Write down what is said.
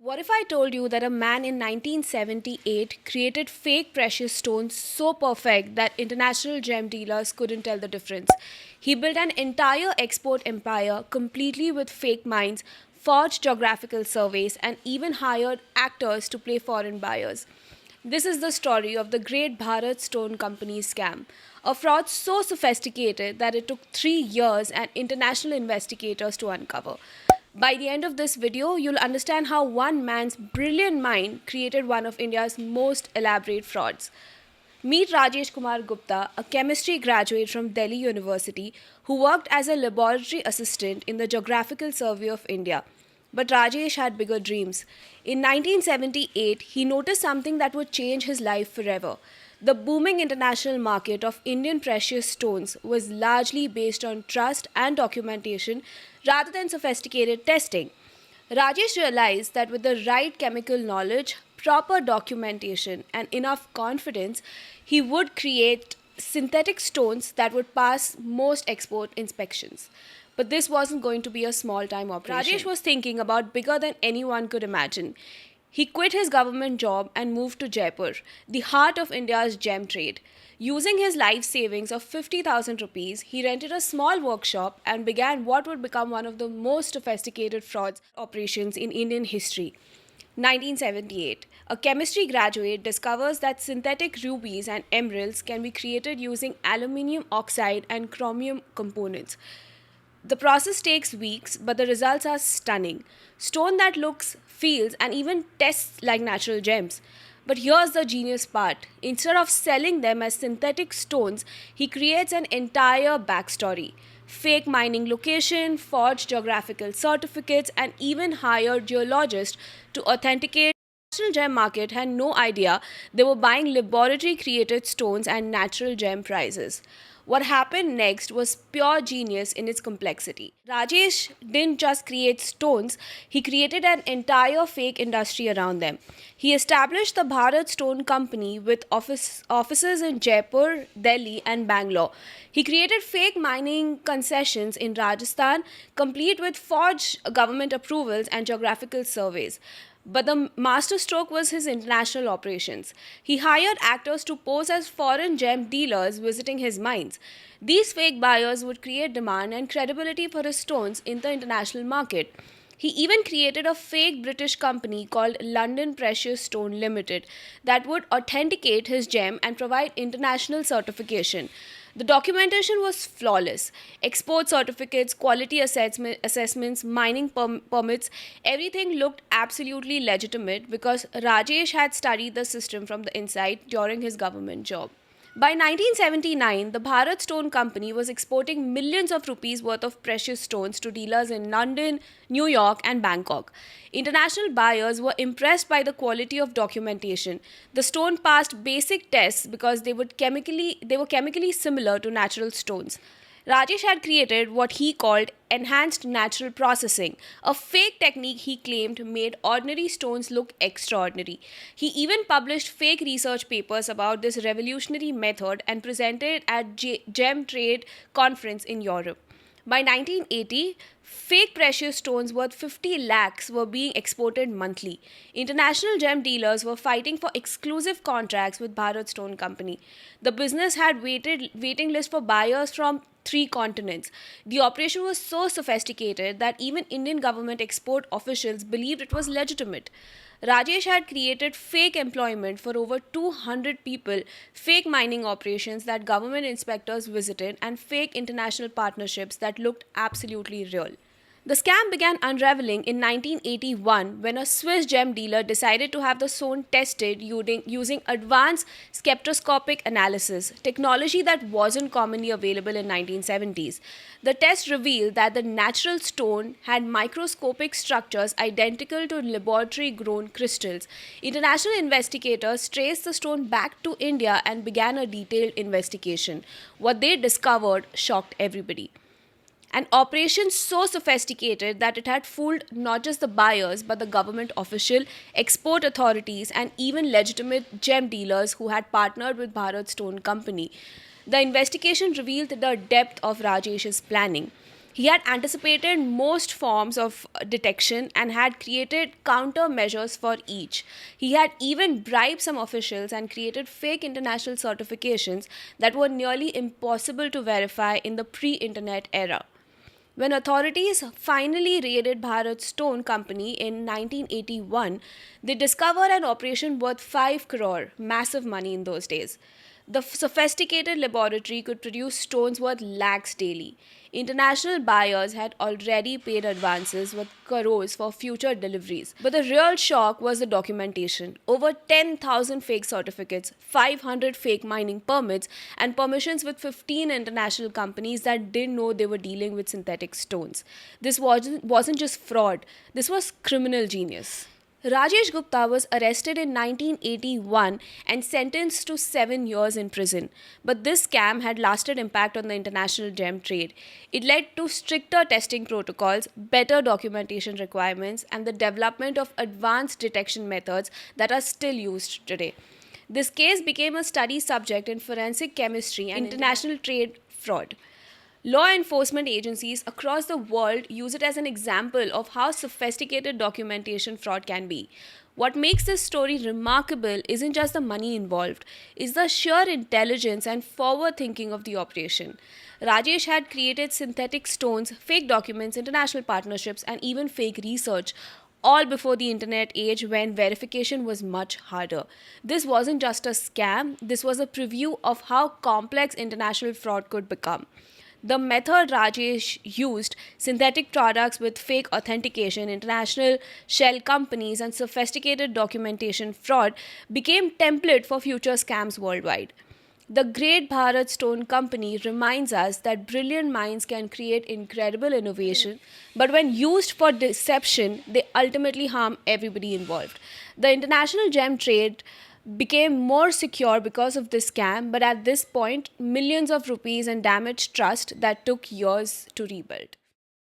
What if I told you that a man in 1978 created fake precious stones so perfect that international gem dealers couldn't tell the difference? He built an entire export empire completely with fake mines, forged geographical surveys, and even hired actors to play foreign buyers. This is the story of the Great Bharat Stone Company scam, a fraud so sophisticated that it took 3 years and international investigators to uncover. By the end of this video, you'll understand how one man's brilliant mind created one of India's most elaborate frauds. Meet Rajesh Kumar Gupta, a chemistry graduate from Delhi University who worked as a laboratory assistant in the Geographical Survey of India. But Rajesh had bigger dreams. In 1978, he noticed something that would change his life forever. The booming international market of Indian precious stones was largely based on trust and documentation rather than sophisticated testing. Rajesh realized that with the right chemical knowledge, proper documentation, and enough confidence, he would create synthetic stones that would pass most export inspections. But this wasn't going to be a small time operation. Rajesh was thinking about bigger than anyone could imagine. He quit his government job and moved to Jaipur, the heart of India's gem trade. Using his life savings of 50,000 rupees, he rented a small workshop and began what would become one of the most sophisticated frauds operations in Indian history. 1978. A chemistry graduate discovers that synthetic rubies and emeralds can be created using aluminium oxide and chromium components. The process takes weeks, but the results are stunning. Stone that looks, feels, and even tests like natural gems. But here's the genius part. Instead of selling them as synthetic stones, he creates an entire backstory. Fake mining location, forged geographical certificates, and even hired geologists to authenticate. The national gem market had no idea they were buying laboratory created stones and natural gem prices. What happened next was pure genius in its complexity. Rajesh didn't just create stones, he created an entire fake industry around them. He established the Bharat Stone Company with offices in Jaipur, Delhi, and Bangalore. He created fake mining concessions in Rajasthan, complete with forged government approvals and geographical surveys. But the masterstroke was his international operations. He hired actors to pose as foreign gem dealers visiting his mines. These fake buyers would create demand and credibility for his stones in the international market. He even created a fake British company called London Precious Stone Limited that would authenticate his gem and provide international certification. The documentation was flawless. Export certificates, quality assessments, mining permits, everything looked absolutely legitimate because Rajesh had studied the system from the inside during his government job. By 1979, the Bharat Stone Company was exporting millions of rupees worth of precious stones to dealers in London, New York, and Bangkok. International buyers were impressed by the quality of documentation. The stone passed basic tests because they were chemically similar to natural stones. Rajesh had created what he called enhanced natural processing, a fake technique he claimed made ordinary stones look extraordinary. He even published fake research papers about this revolutionary method and presented it at Gem Trade Conference in Europe. By 1980, fake precious stones worth 50 lakhs were being exported monthly. International gem dealers were fighting for exclusive contracts with Bharat Stone Company. The business had waiting list for buyers from 3 continents. The operation was so sophisticated that even Indian government export officials believed it was legitimate. Rajesh had created fake employment for over 200 people, fake mining operations that government inspectors visited, and fake international partnerships that looked absolutely real. The scam began unraveling in 1981 when a Swiss gem dealer decided to have the stone tested using advanced spectroscopic analysis, technology that wasn't commonly available in 1970s. The test revealed that the natural stone had microscopic structures identical to laboratory grown crystals. International investigators traced the stone back to India and began a detailed investigation. What they discovered shocked everybody. An operation so sophisticated that it had fooled not just the buyers but the government official, export authorities, and even legitimate gem dealers who had partnered with Bharat Stone Company. The investigation revealed the depth of Rajesh's planning. He had anticipated most forms of detection and had created countermeasures for each. He had even bribed some officials and created fake international certifications that were nearly impossible to verify in the pre internet era. When authorities finally raided Bharat Stone Company in 1981, they discovered an operation worth 5 crore, massive money in those days. The sophisticated laboratory could produce stones worth lakhs daily. International buyers had already paid advances with crores for future deliveries. But the real shock was the documentation. Over 10,000 fake certificates, 500 fake mining permits, and permissions with 15 international companies that didn't know they were dealing with synthetic stones. This wasn't just fraud, this was criminal genius. Rajesh Gupta was arrested in 1981 and sentenced to 7 years in prison. But this scam had lasted impact on the international gem trade. It led to stricter testing protocols, better documentation requirements, and the development of advanced detection methods that are still used today. This case became a study subject in forensic chemistry and international trade fraud. Law enforcement agencies across the world use it as an example of how sophisticated documentation fraud can be. What makes this story remarkable isn't just the money involved, it's the sheer intelligence and forward thinking of the operation. Rajesh had created synthetic stones, fake documents, international partnerships, and even fake research, all before the internet age when verification was much harder. This wasn't just a scam, this was a preview of how complex international fraud could become. The method Rajesh used, synthetic products with fake authentication, international shell companies, and sophisticated documentation fraud, became template for future scams worldwide. The Great Bharat Stone Company reminds us that brilliant minds can create incredible innovation, but when used for deception, they ultimately harm everybody involved. The international gem trade became more secure because of this scam, but at this point, millions of rupees and damaged trust that took years to rebuild.